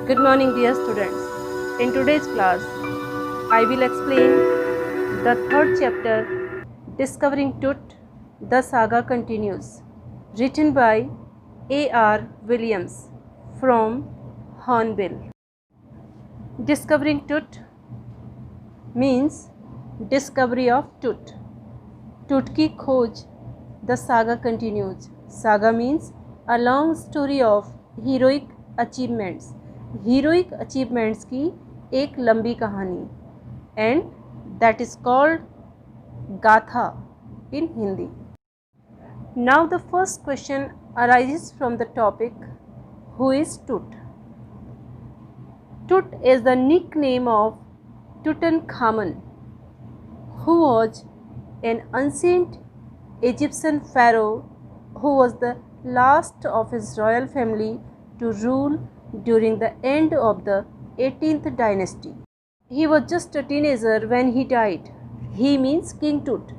Good morning, dear students. In today's class, I will explain the third chapter, Discovering Tut, The Saga Continues, written by A.R. Williams from Hornbill. Discovering Tut means discovery of Tut. Tut की खोज, the saga continues. Saga means a long story of heroic achievements. Heroic achievements की एक लंबी कहानी, and that is called gatha in Hindi. Now the first question arises from the topic who is Tut. Tut is the nickname of Tutankhamun, who was an ancient Egyptian pharaoh who was the last of his royal family to rule during the end of the 18th dynasty. He was just a teenager when he died. He means King Tut.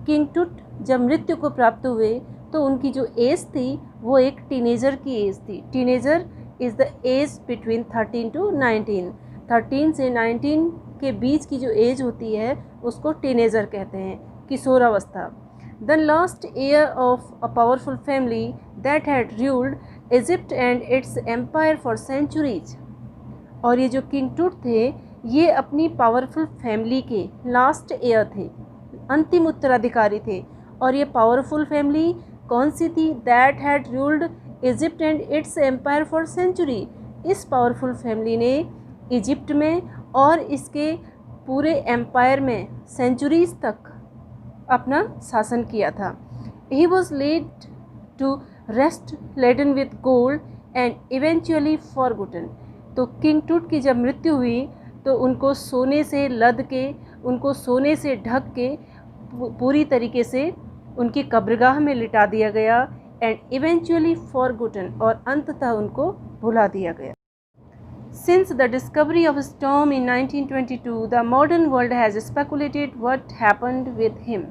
King Tut जब मृत्यु को प्राप्त हुए तो उनकी जो as थी वो एक टीनेजर की एज थी. Teenager is the age between 13 to 19. 13 से 19 के बीच की जो एज होती है उसको टीनेजर कहते हैं, किशोरावस्था. The last heir of a powerful family that had ruled Egypt and its empire for centuries. और ये जो किंग टुट थे ये अपनी पावरफुल फैमिली के लास्ट हेयर थे, अंतिम उत्तराधिकारी थे. और ये पावरफुल फैमिली कौन सी थी? That had ruled Egypt and its empire for century. इस पावरफुल फैमिली ने इजिप्ट में और इसके पूरे एम्पायर में सेंचुरीज तक अपना शासन किया था. He was laid to rest laden with gold and eventually forgotten. तो किंग टुट की जब मृत्यु हुई तो उनको सोने से लद के, उनको सोने से ढक के पूरी तरीके से उनकी कब्रगाह में लिटा दिया गया, एंड इवेंचुअली फॉरगॉटन, और अंततः उनको भुला दिया गया. Since the discovery of his tomb in 1922, the modern world has speculated what happened with him.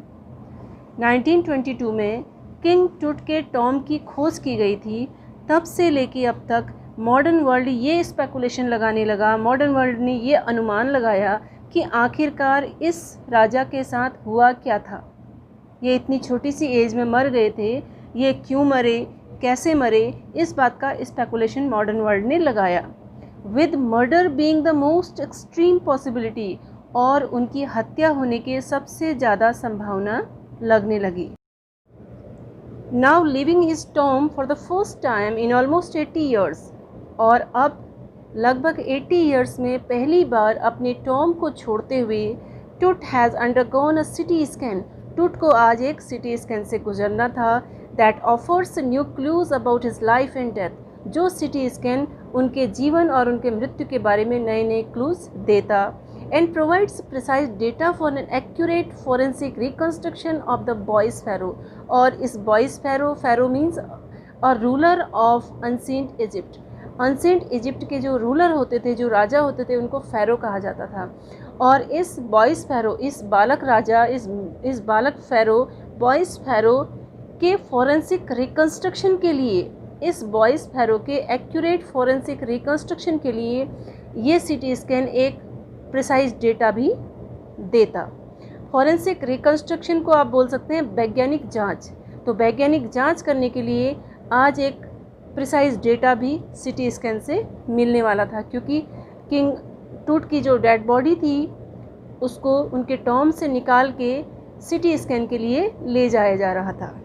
1922 में किंग टुट के टॉम की खोज की गई थी. तब से लेके अब तक मॉडर्न वर्ल्ड ये स्पेकुलेशन लगाने लगा, मॉडर्न वर्ल्ड ने ये अनुमान लगाया कि आखिरकार इस राजा के साथ हुआ क्या था. ये इतनी छोटी सी एज में मर गए थे, ये क्यों मरे, कैसे मरे, इस बात का स्पेकुलेशन मॉडर्न वर्ल्ड ने लगाया. With murder being the most extreme possibility, और उनकी हत्या होने के सबसे ज़्यादा संभावना लगने लगी. Now living his Tom for the first time in almost 80 years, और अब लगभग 80 ईयर्स में पहली बार अपने टॉम को छोड़ते हुए टुट has undergone a CT scan. टुट को आज एक सिटी स्कैन से गुजरना था. That offers new clues about his life and death. जो सिटी स्कैन उनके जीवन और उनके मृत्यु के बारे में नए नए क्लूज देता, and provides precise data for an accurate forensic reconstruction of the boy's pharaoh. और इस boy's pharaoh, pharaoh means a ruler of ancient Egypt. Ancient Egypt के जो रूलर होते थे, जो राजा होते थे, उनको फेरो कहा जाता था. और इस बॉयज़ फेरो, इस बालक राजा, इस बालक फेरो, बॉयज़ फेरो के फोरेंसिक रिकन्स्ट्रक्शन के लिए, इस बॉयज़ फेरो के एक्यूरेट फोरेंसिक रिकन्स्ट्रक्शन के लिए ये सिटी स्कैन एक प्रिसाइज डेटा भी देता. फॉरेंसिक रिकन्स्ट्रक्शन को आप बोल सकते हैं वैज्ञानिक जांच. तो वैज्ञानिक जांच करने के लिए आज एक प्रिसाइज डेटा भी सिटी स्कैन से मिलने वाला था, क्योंकि किंग टुट की जो डेड बॉडी थी उसको उनके टॉम से निकाल के सिटी स्कैन के लिए ले जाया जा रहा था.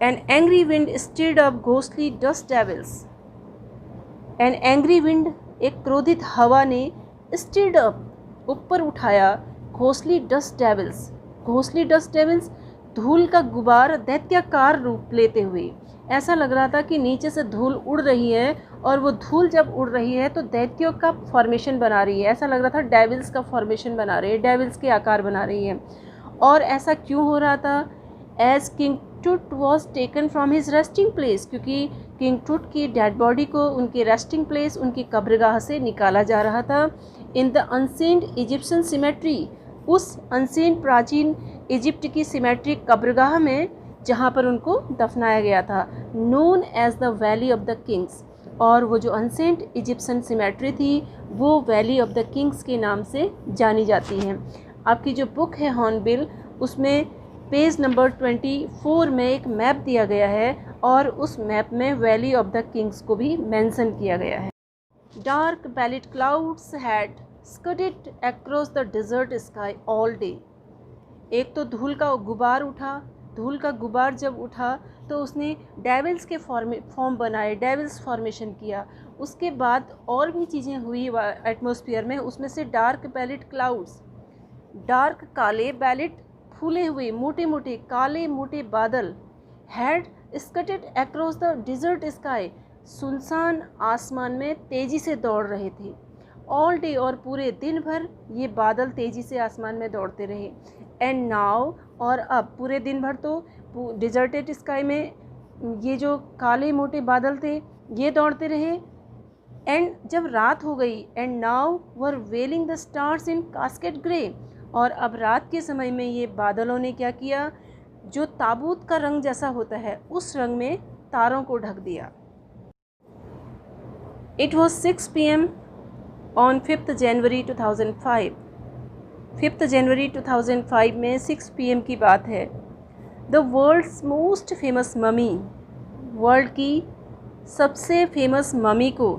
An angry wind stirred up ghostly dust devils. An angry wind, एक क्रोधित हवा ने stirred up, ऊपर उठाया, घोंसली डस्ट डेविल्स. घोंसली डस्ट डेविल्स, धूल का गुबार दैत्याकार रूप लेते हुए. ऐसा लग रहा था कि नीचे से धूल उड़ रही है, और वो धूल जब उड़ रही है तो दैत्यों का फॉर्मेशन बना रही है. ऐसा लग रहा था डेविल्स का फॉर्मेशन बना रही है, डेविल्स के आकार बना रही है. और ऐसा क्यों हो रहा था? एज किंग टुट was taken from his resting place, क्योंकि किंग टुट की डेड बॉडी को उनके रेस्टिंग प्लेस, उनकी कब्रगाह से निकाला जा रहा था. In the ancient Egyptian cemetery, उस अनसेंट प्राचीन इजिप्ट की सिमेट्रिक कब्रगाह में जहाँ पर उनको दफनाया गया था, known as the Valley of the Kings. और वो जो अनसेंट इजिप्शियन सिमेट्री थी वो वैली ऑफ द किंग्स के नाम से जानी जाती है। आपकी जो बुक है हॉर्नबिल, उसमें पेज नंबर 24 में एक मैप दिया गया है और उस मैप में वैली ऑफ द किंग्स को भी मेंशन किया गया है। Dark pallid clouds had scudded across the desert sky all day. एक तो धूल का गुबार उठा, धूल का गुबार जब उठा तो उसने डेविल्स के फॉर्म बनाए, डेविल्स फॉर्मेशन किया। उसके बाद और भी चीज़ें हुई एटमॉस्फेयर में, उसमें से डार्क पैलेट क्लाउड्स, डार्क काले पैलेट, फूले हुए मोटे मोटे काले मोटे बादल, had scudded across the desert sky, सुनसान आसमान में तेज़ी से दौड़ रहे थे। ऑल डे, और पूरे दिन भर ये बादल तेज़ी से आसमान में दौड़ते रहे। एंड नाउ, और अब पूरे दिन भर तो डिजर्टेड स्काई में ये जो काले मोटे बादल थे ये दौड़ते रहे। एंड जब रात हो गई, and now were veiling the stars in cascade grey, और अब रात के समय में ये बादलों ने क्या किया, जो ताबूत का रंग जैसा होता है उस रंग में तारों को ढक दिया। इट वॉज 6 PM ऑन 5 जनवरी 2005। 5 जनवरी 2005 में 6 PM की बात है। The world's most famous mummy, world की सबसे फेमस ममी को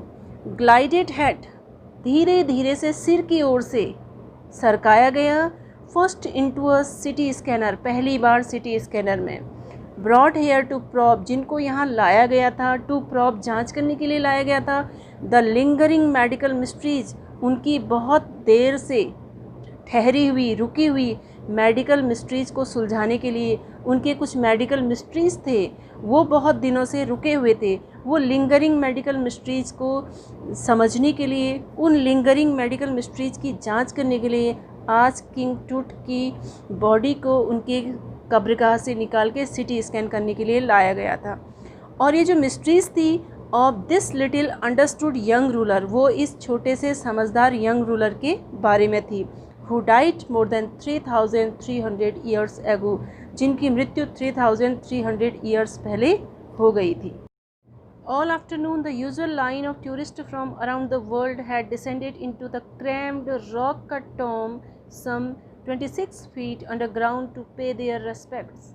ग्लाइडेड हेड, धीरे धीरे से सिर की ओर से सरकाया गया। First into a CT scanner, पहली बार सिटी स्कैनर में। ब्रॉड हेयर टू प्रॉब, जिनको यहाँ लाया गया था, टू प्रॉब जांच करने के लिए लाया गया था। द लिंगरिंग मेडिकल मिस्ट्रीज, उनकी बहुत देर से ठहरी हुई रुकी हुई मेडिकल मिस्ट्रीज़ को सुलझाने के लिए, उनके कुछ मेडिकल मिस्ट्रीज़ थे वो बहुत दिनों से रुके हुए थे। वो लिंगरिंग मेडिकल मिस्ट्रीज़ को समझने के लिए, उन लिंगरिंग मेडिकल मिस्ट्रीज़ की जांच करने के लिए आज किंग टूट की बॉडी को उनके कब्रगाह से निकाल के सिटी स्कैन करने के लिए लाया गया था। और ये जो मिस्ट्रीज़ थी of this little understood young ruler, वो इस छोटे से समझदार यंग रूलर के बारे में थी। who died more than 3,300 years ago, जिनकी मृत्यु 3,300 years पहले हो गई थी। All afternoon the usual line of tourists from around the world had descended into the crammed rock-cut tomb some 26 feet underground to pay their respects.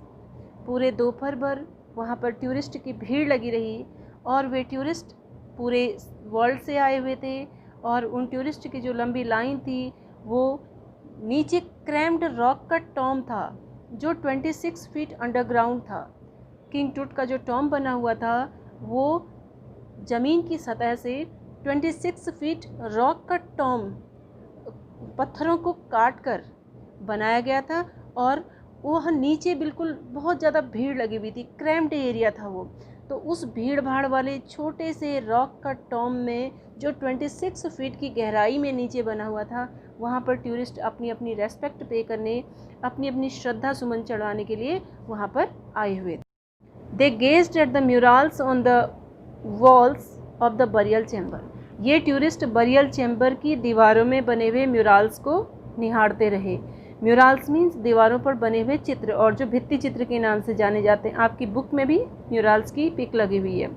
पूरे दोपहर भर वहाँ पर टूरिस्ट की भीड़ लगी रही और वे टूरिस्ट पूरे वर्ल्ड से आए हुए थे और उन टूरिस्ट की जो लंबी लाइन थी वो नीचे क्रैम्ड रॉक का टॉम था जो 26 फीट अंडरग्राउंड था। किंग टूट का जो टॉम बना हुआ था वो ज़मीन की सतह से 26 फीट रॉक का टॉम पत्थरों को काट कर बनाया गया था और वह नीचे बिल्कुल बहुत ज़्यादा भीड़ लगी हुई थी, क्रैम्ड एरिया था वो। तो उस भीड़ भाड़ वाले छोटे से रॉक का टॉम में जो 26 फीट की गहराई में नीचे बना हुआ था, वहाँ पर टूरिस्ट अपनी अपनी रेस्पेक्ट पे करने, अपनी अपनी श्रद्धा सुमन चढ़ाने के लिए वहाँ पर आए हुए थे। They gazed at the murals on the walls of the burial chamber. ये टूरिस्ट बरियल चैम्बर की दीवारों में बने हुए म्यूरल्स को निहारते रहे। म्यूरल्स मीन्स दीवारों पर बने हुए चित्र, और जो भित्ति चित्र के नाम से जाने जाते हैं। आपकी बुक में भी म्यूरल्स की पिक लगी हुई है।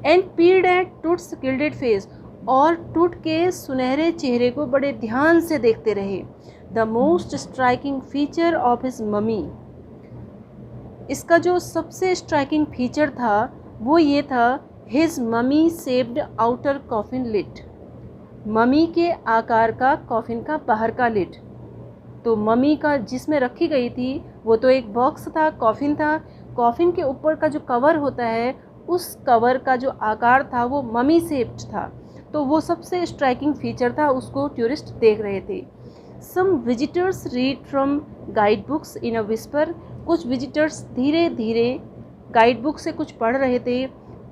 And peered at Tut's gilded face, और टूट के सुनहरे चेहरे को बड़े ध्यान से देखते रहे। The most striking feature of his mummy, इसका जो सबसे स्ट्राइकिंग फीचर था वो ये था, his mummy shaped outer coffin lid, mummy के आकार का कॉफिन का बाहर का लिड। तो ममी का जिसमें रखी गई थी वो तो एक बॉक्स था, कॉफिन था। कॉफिन के ऊपर का जो कवर होता है उस कवर का जो आकार था वो ममी शेप्ड था। तो वो सबसे स्ट्राइकिंग फीचर था, उसको टूरिस्ट देख रहे थे। Some visitors read from guidebooks in a whisper, कुछ विजिटर्स धीरे धीरे गाइड बुक से कुछ पढ़ रहे थे।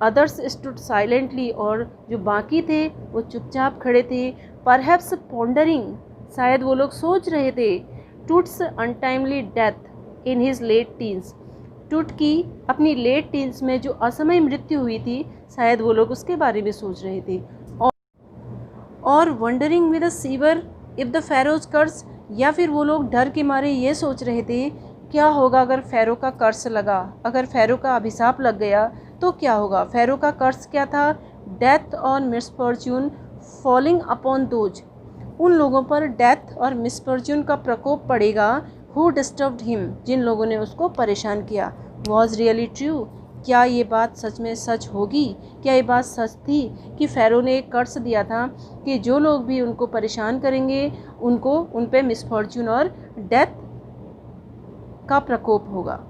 अदर्स स्टूड साइलेंटली, और जो बाकी थे वो चुपचाप खड़े थे। परहैप्स पॉन्डरिंग, शायद वो लोग सोच रहे थे। Tut's untimely death in his late teens, Tut की अपनी लेट टीन्स में जो असमय मृत्यु हुई थी, शायद वो लोग उसके बारे में सोच रहे थे। और wondering with a shiver if the pharaoh's curse, या फिर वो लोग डर के मारे ये सोच रहे थे क्या होगा अगर फ़ैरो का कर्स लगा, अगर फ़ैरो का अभिशाप लग गया तो क्या होगा। फ़ैरो का कर्स क्या था, डेथ और मिसफॉर्च्यून फॉलिंग अपॉन दोज, उन लोगों पर डेथ और मिसफॉर्च्यून का प्रकोप पड़ेगा, हु डिस्टर्ब्ड हिम, जिन लोगों ने उसको परेशान किया। वॉज रियली ट्रू, क्या ये बात सच में सच होगी? क्या ये बात सच थी कि फ़ैरो ने एक कर्स दिया था कि जो लोग भी उनको परेशान करेंगे उनको उन पे मिसफॉर्च्यून और डेथ का प्रकोप होगा?